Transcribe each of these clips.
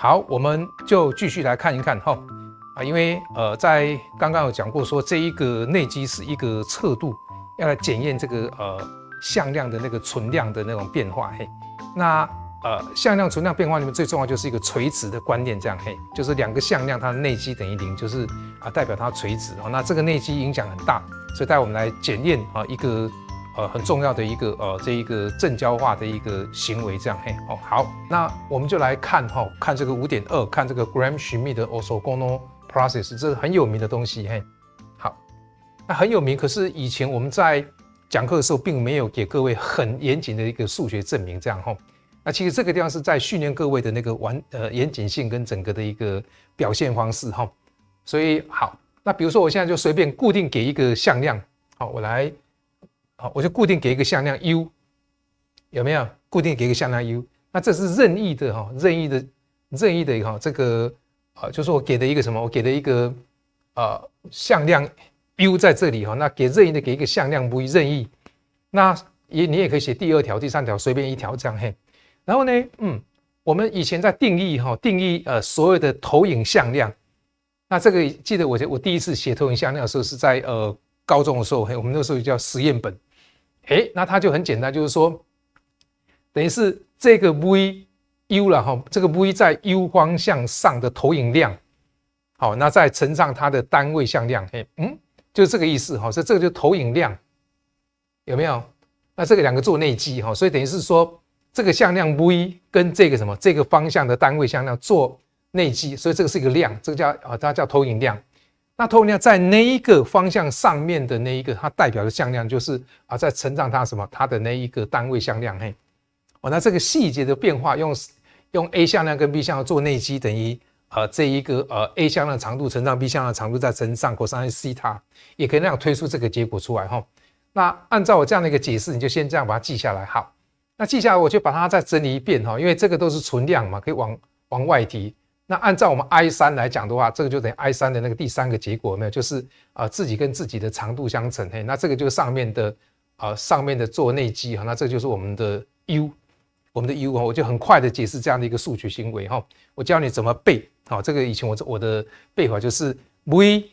好，我们就继续来看一看哈因为在刚刚有讲过说这一个内积是一个测度，要来检验这个向量的那个存量的那种变化那向量存量变化里面最重要就是一个垂直的观念，这样就是两个向量它的内积等于0，就是代表它垂直那这个内积影响很大，所以待会我们来检验一个很重要的一个这一个正交化的一个行为，这样好，那我们就来看看这个5.2，看这个 Gram-Schmidt 的 orthogonal process， 这是很有名的东西好，那很有名，可是以前我们在讲课的时候并没有给各位很严谨的一个数学证明，这样那其实这个地方是在训练各位的那个严谨性跟整个的一个表现方式所以好，那比如说我现在就随便固定给一个向量我就固定给一个向量 u， 有没有？固定给一个向量 u， 那这是任意的这个就是我给的一个什么？我给的一个向量 u 在这里那给任意的给一个向量 v 任意，那你也可以写第2条、第3条随便一条这样然后呢，我们以前在定义所有的投影向量，那这个记得我第一次写投影向量的时候是在高中的时候我们那时候叫实验本那它就很简单，就是说等于是这个 v u 了这个 v 在 u 方向上的投影量好，那再乘上它的单位向量就是这个意思所以这个就是投影量，有没有？那这个两个做内积所以等于是说这个向量 v 跟这个什么这个方向的单位向量做内积，所以这个是一个量，这个它叫投影量。那投影量在那一个方向上面的那一个它代表的向量就是再乘上它什么它的那一个单位向量那这个细节的变化用 A 向量跟 B 向量做内积，等于这一个A 向量长度乘上 B 向量长度再乘上 cos 西塔，也可以那样推出这个结果出来那按照我这样的一个解释，你就先这样把它记下来。好，那记下来我就把它再整理一遍因为这个都是存量嘛，可以往外提。那按照我们 I3 来讲的话，这个就等于 I3 的那个第3个结果，有没有？就是自己跟自己的长度相乘那这个就是上面的做内积那这个就是我们的 U， 我们的 U 我就很快的解释这样的一个数学行为我教你怎么背这个以前我的背法就是 V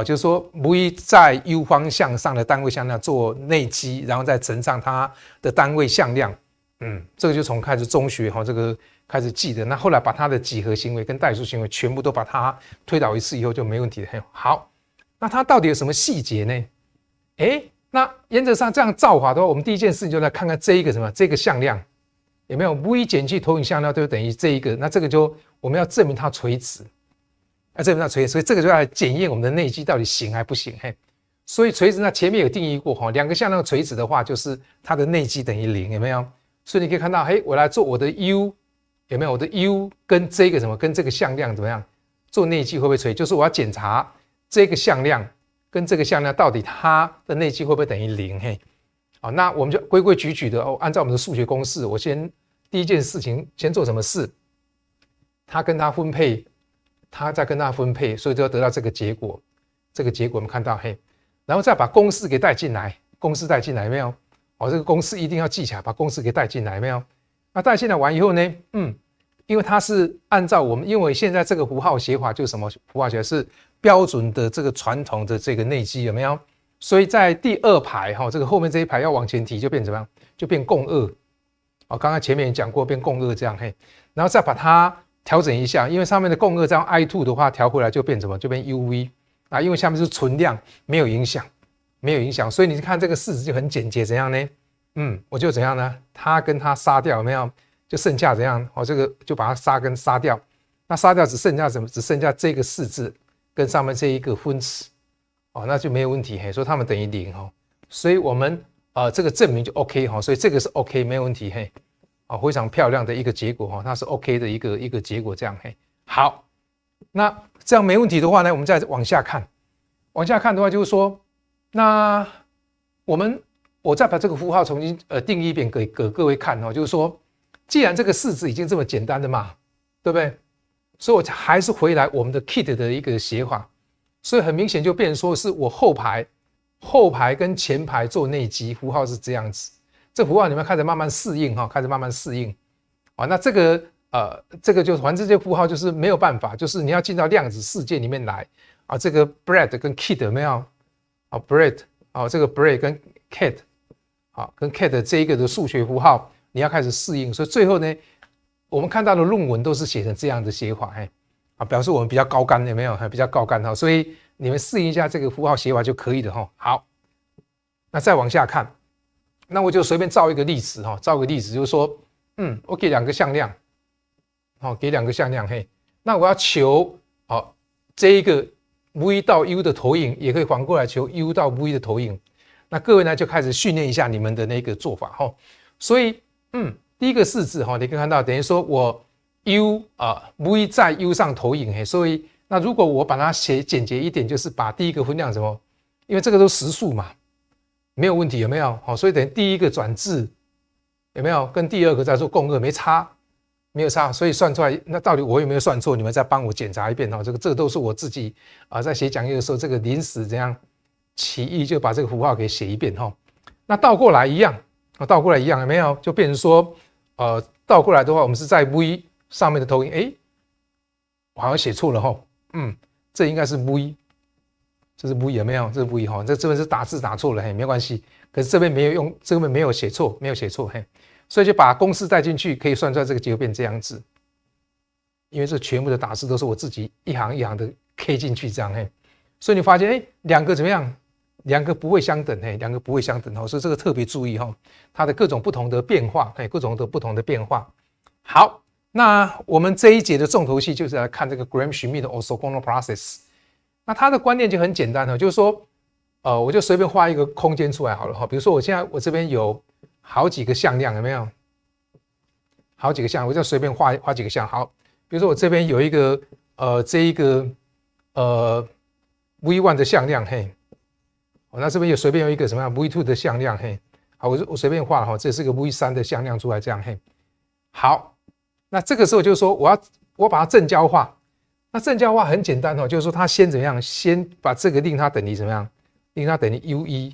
就是说 V 在 U 方向上的单位向量做内积，然后再乘上它的单位向量这个就从开始中学这个开始记的，那后来把它的几何行为跟代数行为全部都把它推导一次以后就没问题了好，那它到底有什么细节呢？那原则上这样造法的话，我们第一件事情就来看看这一个什么这个向量有没有 V 减去投影向量就等于这一个，那这个就我们要证明它垂直，所以这个就要来检验我们的内积到底行还不行所以垂直那前面有定义过两个向量垂直的话就是它的内积等于0，有没有？所以你可以看到我来做我的 U， 有没有？我的 U 跟这个什么跟这个向量怎么样做内积会不会垂？就是我要检查这个向量跟这个向量到底它的内积会不会等于0好，那我们就规规矩矩的按照我们的数学公式，我先第一件事情先做什么事？它跟它分配，它再跟它分配，所以就要得到这个结果。这个结果我们看到然后再把公式给带进来，公式带进来有没有？这个公式一定要记起来，把公式给带进来有没有？那带进来完以后呢，因为它是按照因为现在这个符号写法就是什么符号写法是标准的这个传统的这个内积有没有？所以在第2排这个后面这一排要往前提就变怎么样？就变共2刚刚前面也讲过变共2这样然后再把它调整一下，因为上面的共2这样 I2 的话调回来就变什么？就变 UV 因为下面是存量，没有影响，所以你看这个式子就很简洁，怎样呢？我就怎样呢？它跟它杀掉有没有？就剩下怎样？这个就把它杀掉，那杀掉只剩下什么？只剩下这个式子跟上面这一个分词那就没有问题所以它们等于0所以我们这个证明就 OK 所以这个是 OK 没有问题非常漂亮的一个结果它是 OK 的一个结果这样好，那这样没问题的话呢，我们再往下看的话就是说，那我再把这个符号重新定义一遍给各位看就是说，既然这个式子已经这么简单的嘛，对不对？所以我还是回来我们的 kit 的一个写法，所以很明显就变成说是我后排跟前排做内积，符号是这样子。这符号你们开始慢慢适应那这个这个就是反正这些符号就是没有办法，就是你要进到量子世界里面来啊。这个 bread 跟 kid 有没有啊 bread 啊，这个 bread 跟 cat 啊跟 cat 这一个的数学符号你要开始适应，所以最后呢，我们看到的论文都是写成这样的写法，表示我们比较高干，有没有？比较高干哈，所以你们适应一下这个符号写法就可以了哈。好，那再往下看，那我就随便造一个例子哈，造个例子就是说，我给2个向量。给2个向量，那我要求这一个 v 到 u 的投影，也可以反过来求 u 到 v 的投影。那各位呢就开始训练一下你们的那个做法哈。所以，第一个式子你可以看到，等于说我 u v 在 u 上投影，所以那如果我把它写简洁一点，就是把第一个分量什么，因为这个都实数嘛，没有问题有没有？所以等于第一个转置有没有跟第二个在做共轭没差？没有差，所以算出来，那到底我有没有算错？你们再帮我检查一遍哈。这个都是我自己在写讲义的时候，这个临时怎样起意就把这个符号给写一遍哈。那倒过来一样，倒过来一样有没有？就变成说，倒过来的话，我们是在 v 上面的投影，我好像写错了哈。这应该是 v， 这是 v 有没有？这是 v 哈，这边是打字打错了，没关系。可是这边没有用，这边没有写错，没有写错，所以就把公式带进去，可以算出来这个结果变这样子。因为这全部的打字都是我自己一行一行的 K 进去这样，所以你发现2个怎么样？2个不会相等，2个不会相等，所以这个特别注意它的各种不同的变化，各种的不同的变化。好，那我们这一节的重头戏就是来看这个 Gram-Schmidt 的 orthogonal process。那它的观念就很简单，就是说，我就随便画一个空间出来好了，比如说我现在我这边有好几个向量，有没有？好几个向，我就随便画几个向。好，比如说我这边有一个这一个v1 的向量，那这边随便有一个什么样 v2 的向量，好，我随便画哈，这是个 v3 的向量出来这样，好，那这个时候就是说我把它正交化，那正交化很简单就是说它先怎么样？先把这个令它等于怎么样？令它等于 u1，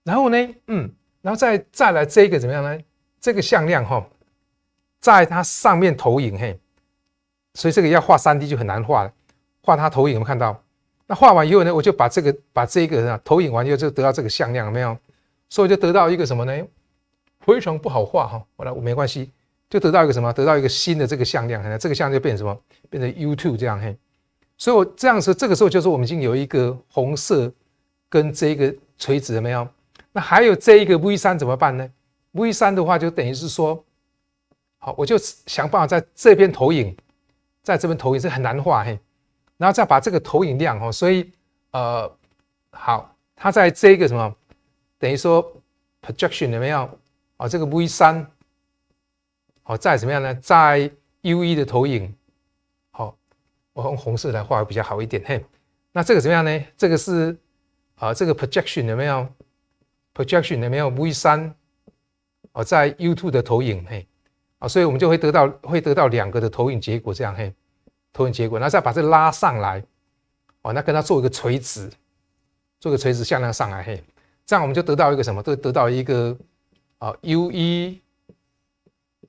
然后呢，然后再来这个怎么样呢？这个向量在它上面投影，所以这个要画 3D 就很难画了。画它投影有没有看到？那画完以后呢，我就把这个投影完以后就得到这个向量，有没有？所以就得到一个什么呢？非常不好画我没关系，就得到一个什么？得到一个新的这个向量，这个向量就变成什么？变成 U2 这样，所以我这样子，这个时候就是我们已经有一个红色跟这个垂直有没有？那还有这一个 V3 怎么办呢 ？V3 的话就等于是说，好，我就想办法在这边投影，在这边投影是很难画，然后再把这个投影量所以好，它在这个什么，等于说 projection 有没有？这个 V3，在怎么样呢？在 U1 的投影，我用红色来画比较好一点，那这个怎么样呢？这个是这个 projection 有没有 ？projection 有没有 V3 在 U2 的投影，所以我们就会得到2个的投影结果，这样投影结果，然后再把这拉上来，那跟它做一个垂直，做个垂直向量上来，这样我们就得到一个什么？得到一个U1、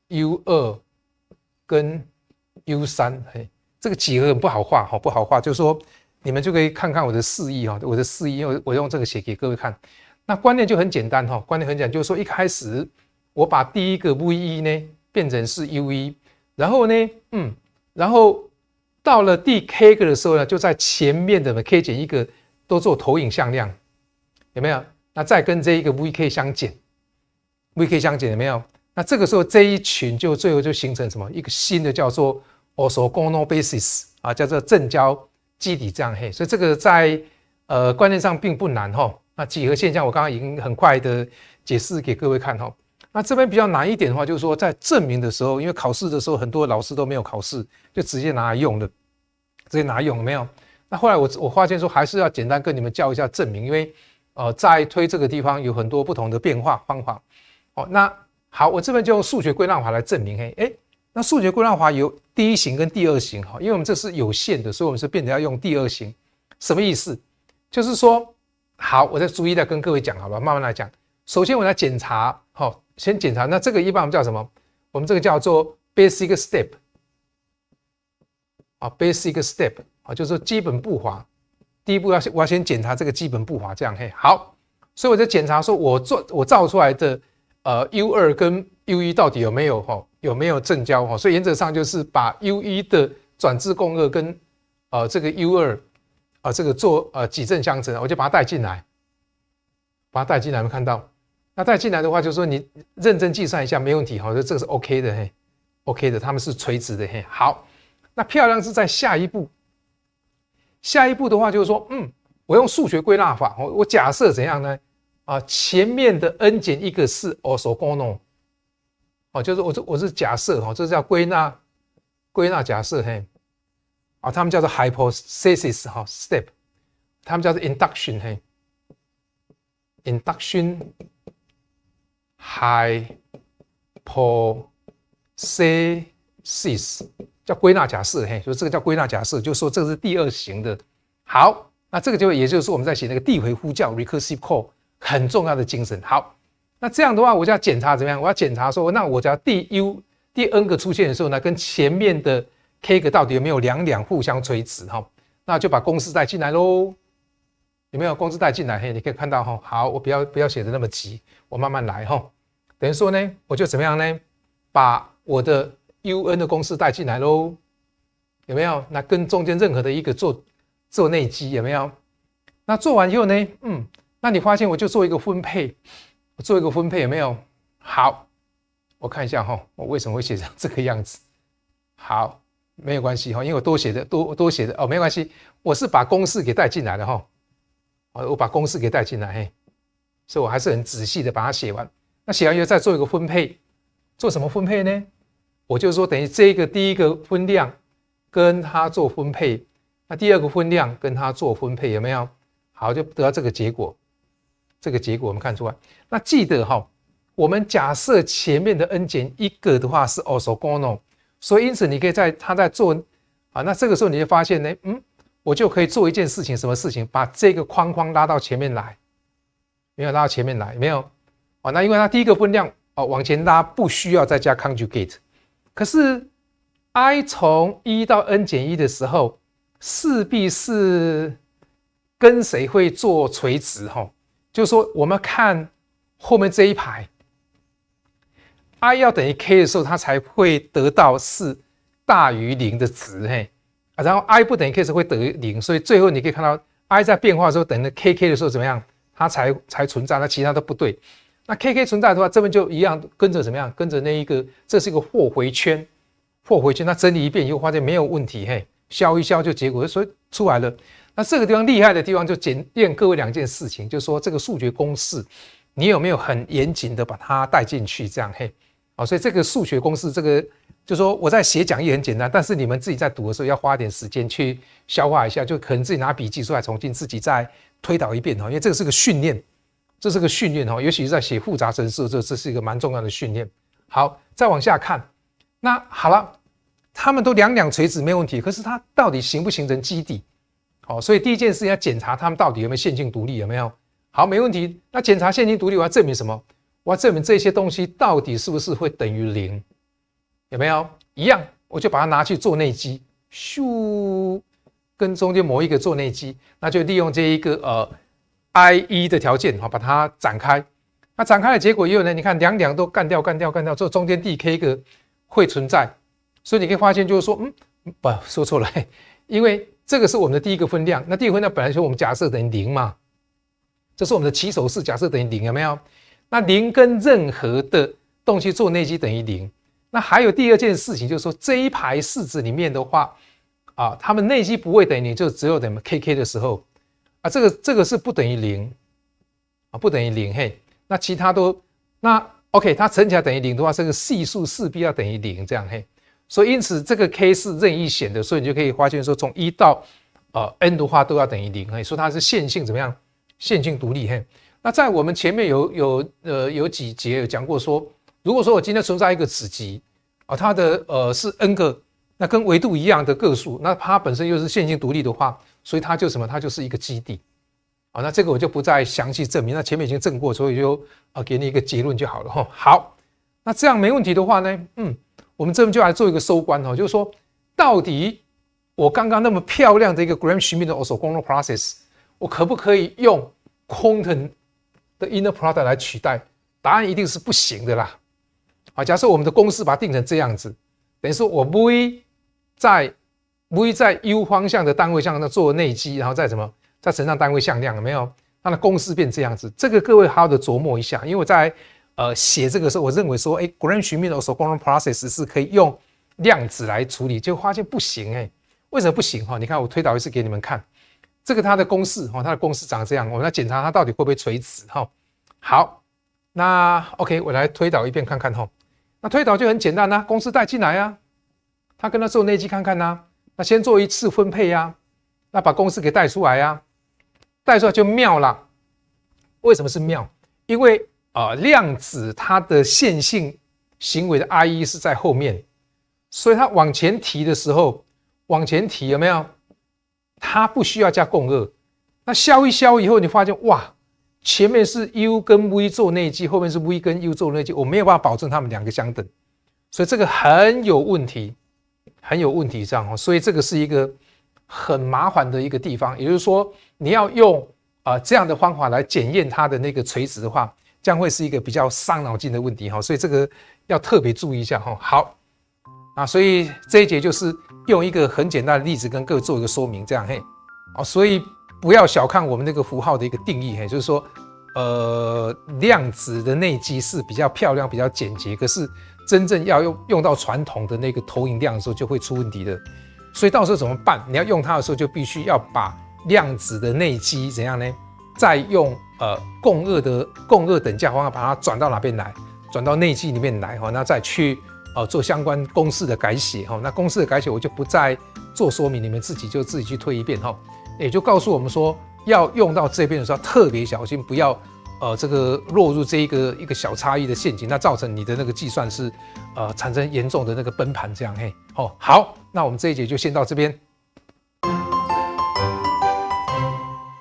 U2 跟 U3，这个几何很不好画，不好画，就是说你们就可以看看我的示意，我的示意，因为我用这个写给各位看。那观念就很简单，观念很简单，就是说一开始我把第一个 V1 呢变成是 U1， 然后呢，然后到了第 k 个的时候呢，就在前面的 k 减一个都做投影向量，有没有？那再跟这一个 vk 相减 ，vk 相减有没有？那这个时候这一群就最后就形成什么？一个新的叫做 orthogonal basis 叫做正交基底这样，所以这个在观念上并不难那几何现象我刚刚已经很快的解释给各位看那这边比较难一点的话，就是说在证明的时候，因为考试的时候很多老师都没有考试，就直接拿来用的，直接拿来用有没有？那后来我发现说还是要简单跟你们教一下证明，因为在推这个地方有很多不同的变化方法。那好，我这边就用数学归纳法来证明。那数学归纳法有第一型跟第二型，因为我们这是有限的，所以我们是变得要用第二型。什么意思？就是说，好，我再逐一的跟各位讲，好吧，慢慢来讲。首先我来检查，先检查，那这个一般我们叫什么？我们这个叫做 basic step， basic step 就是说基本步伐。第一步我要先检查这个基本步伐，这样好，所以我就检查说我造出来的U2 跟 U1 到底有没有正交所以原则上就是把 U1 的转制共轭跟这个 U2 这个做矩阵相乘，我就把它带进来，有没有看到？那带进来的话，就是说你认真计算一下没问题这个是 OK 的OK 的，它们是垂直的好，那漂亮是在下一步。下一步的话就是说，我用数学归纳法，我假设怎样呢？前面的 n 减一个是 orthogonal，就是我是假设这叫归纳假设他们叫做 hypothesis step， 他们叫做 induction induction hypothesis。叫归纳假设，所以这个叫归纳假设，就是说这个是第二型的。好，那这个也就是我们在写那个递回呼叫 recursive call 很重要的精神。好，那这样的话，我就要检查怎么样？我要检查说，那我只要第 n 个出现的时候呢，跟前面的 k 个到底有没有两互相垂直那就把公式带进来咯。有没有公式带进来？你可以看到好，我不要写的那么急，我慢慢来等于说呢，我就怎么样呢？把我的UN 的公式带进来咯，有没有？那跟中间任何的一个做内积，有没有？那做完以后呢，那你发现我就做一个分配，有没有？好，我看一下我为什么会写成这个样子？好，没有关系因为我多写的没关系，我是把公式给带进来的我把公式给带进来所以我还是很仔细的把它写完。那写完以后再做一个分配，做什么分配呢？我就是说，等于这个第一个分量跟它做分配，那第二个分量跟它做分配，有没有？好，就得到这个结果。这个结果我们看出来。那记得我们假设前面的 n 减一个的话是 orthogonal， 所以因此你可以它在做那这个时候你就发现呢，我就可以做一件事情，什么事情？把这个框拉到前面来，没有拉到前面来，有没有？那因为它第一个分量往前拉，不需要再加 conjugate。可是 i 从1到 n 减1的时候，势必是跟谁会做垂直就是说我们看后面这一排 i 要等于 k 的时候，它才会得到是大于0的值然后 i 不等于 k 时会得0，所以最后你可以看到 i 在变化的时候等于 kk 的时候怎么样，它才存在，那其他都不对。那 kk 存在的话，这边就一样跟着怎么样？跟着那一个，这是一个或回圈，那整理一遍以后发现没有问题，消一消就结果所以出来了。那这个地方厉害的地方就检验各位两件事情，就是说这个数学公式你有没有很严谨的把它带进去，这样所以这个数学公式，这个就是说我在写讲义很简单，但是你们自己在读的时候要花点时间去消化一下，就可能自己拿笔记出来重新自己再推导一遍因为这个是个训练。这是个训练尤其是在写复杂程式的时候，这是一个蛮重要的训练。好，再往下看，那好了，他们都两垂直没问题，可是它到底形不形成基底？所以第一件事要检查他们到底有没有线性独立，有没有？好，没问题。那检查线性独立，我要证明什么？我要证明这些东西到底是不是会等于0，有没有？一样，我就把它拿去做内积，咻，跟中间某一个做内积，那就利用这一个I1 的条件把它展开。那展开的结果也有呢，你看两都干掉，之后中间第 k 个会存在，所以你可以发现就是说，不说错了，因为这个是我们的第一个分量，那第一个分量本来就是我们假设等于0嘛，这是我们的起手式假设等于0，有没有？那0跟任何的东西做内积等于0。那还有第二件事情就是说，这一排式子里面的话它们内积不会等于0，就只有等于 kk 的时候。这个是不等于0不等于0那其他都那 OK， 它乘起来等于0的话，这个系数势必要等于0这样所以因此这个 k 是任意选的，所以你就可以发现说从1到n 的话都要等于0所以它是线性怎么样？线性独立那在我们前面有几节有讲过说，如果说我今天存在一个子集它的是 n 个，那跟维度一样的个数，那它本身又是线性独立的话，所以它就什么？它就是一个基地那这个我就不再详细证明，那前面已经证过，所以就给你一个结论就好了好，那这样没问题的话呢，我们这边就来做一个收官就是说，到底我刚刚那么漂亮的一个 Gram-Schmidt 的 orthogonal process， 我可不可以用 quantum 的 inner product 来取代？答案一定是不行的啦。好，假设我们的公式把它定成这样子，等于说我 v 在 u 方向的单位向上做内积，然后再乘上单位向量，有没有？它的公式变这样子。这个各位好好的琢磨一下，因为我在写这个时候，我认为说，Gram-Schmidt 的 orthogonal process 是可以用量子来处理，结果发现不行为什么不行？你看我推导一次给你们看，这个它的公式它的公式长这样，我们来检查它到底会不会垂直好，那 OK， 我来推导一遍看看那推导就很简单啦，公式带进来啊，它跟它做内积看看啊，那先做一次分配啊，那把公式给带出来啊，带出来就妙啦。为什么是妙？因为量子它的线性行为的 IE 是在后面，所以它往前提的时候，往前提有没有？它不需要加共轭，那消一消以后，你发现哇，前面是 U 跟 V 做内积，后面是 V 跟 U 做内积，我没有办法保证它们两个相等，所以这个很有问题，很有问题这样所以这个是一个很麻烦的一个地方，也就是说，你要用这样的方法来检验它的那个垂直的话，将会是一个比较伤脑筋的问题所以这个要特别注意一下好，所以这一节就是用一个很简单的例子跟各位做一个说明，这样所以不要小看我们那个符号的一个定义就是说，量子的内积是比较漂亮、比较简洁，可是真正要用到传统的那个投影量的时候，就会出问题的。所以到时候怎么办？你要用它的时候，就必须要把量子的内积怎样呢？再用共轭等价方法把它转到哪边来？转到内积里面来那再去做相关公式的改写那公式的改写我就不再做说明，你们自己去推一遍也就告诉我们说，要用到这边的时候特别小心，不要这个落入这一个小差异的陷阱，那造成你的那个计算是产生严重的那个崩盘这样好，那我们这一节就先到这边。